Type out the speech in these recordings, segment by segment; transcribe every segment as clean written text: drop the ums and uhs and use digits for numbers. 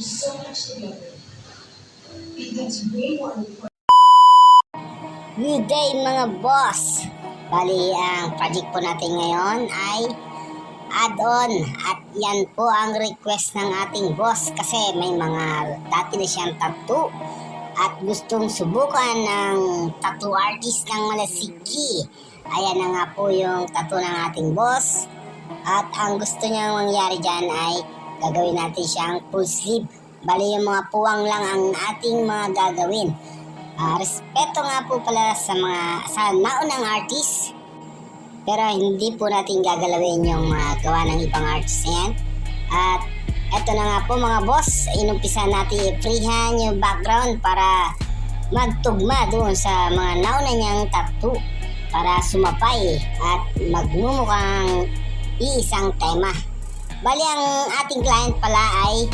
so much together. And that's way more important. Good day mga boss! Bali, ang project po natin ngayon ay add-on at yan po ang request ng ating boss kasi may mga dati na siyang tattoo at gustong subukan ng tattoo artist ng Malasiki. Ayan na nga po yung tattoo ng ating boss at ang gusto niyang mangyari dyan ay gagawin natin siyang full sleeve. Bali, yung mga puwang lang ang ating mga gagawin. Respeto nga po pala sa naunang artist, pero hindi po natin gagalawin yung mga gawa ng ibang artist na yan. At eto na nga po mga boss, inumpisa natin i-freehand yung background para magtugma doon sa mga nauna niyang tattoo para sumapay at magmumukhang iisang tema. Bali, ang ating client pala ay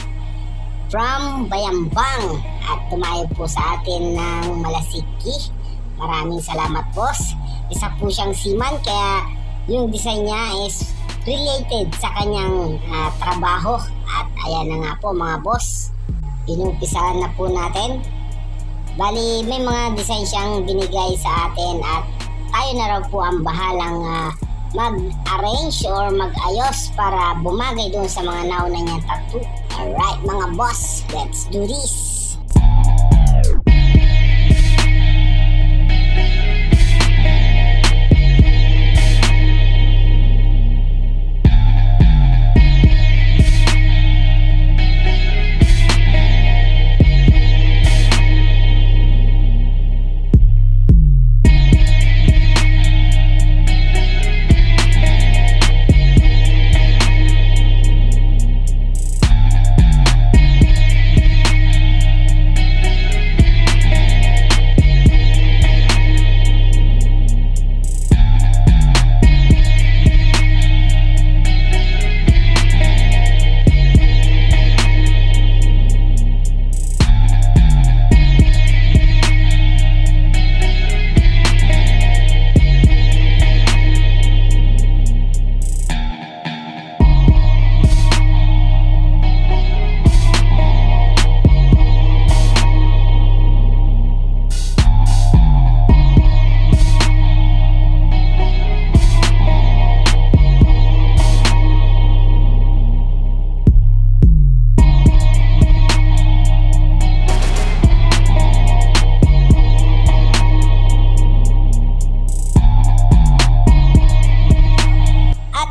from Bayambang at tumayo po sa atin ng Malasiki. Maraming salamat boss. Isa po siyang seaman kaya yung design niya is related sa kanyang trabaho. At ayan na nga po mga boss, inumpisahan na po natin. Bali, may mga design siyang binigay sa atin at tayo na raw po ang bahalang mag-arrange or mag-ayos para bumagay doon sa mga nauna niyang tattoo. Alright mga boss, let's do this!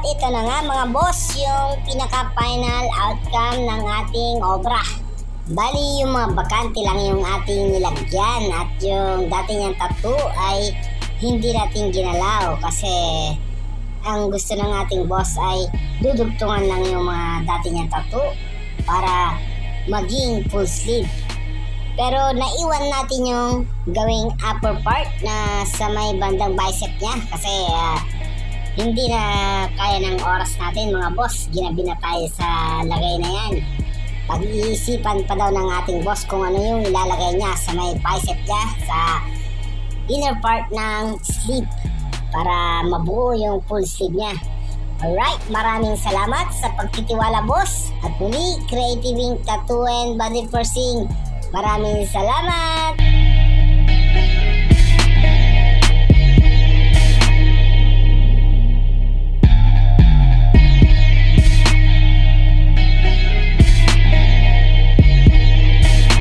Ito na nga mga boss, yung pinaka-final outcome ng ating obra. Bali, yung mga bakante lang yung ating nilagyan at yung dati niyang tattoo ay hindi natin ginalaw kasi ang gusto ng ating boss ay dudugtungan lang yung mga dati niyang tattoo para maging full sleeve. Pero naiwan natin yung gawing upper part na sa may bandang bicep niya kasi hindi na kaya ng oras natin mga boss. Ginabi na tayo sa lagay na yan. Pag-iisipan pa daw ng ating boss kung ano yung ilalagay niya sa may bicep niya sa inner part ng sleeve para mabuo yung full sleeve niya. Alright, maraming salamat sa pagtitiwala boss. At muli, Creative Ink Tattoo and Body Piercing. Maraming salamat!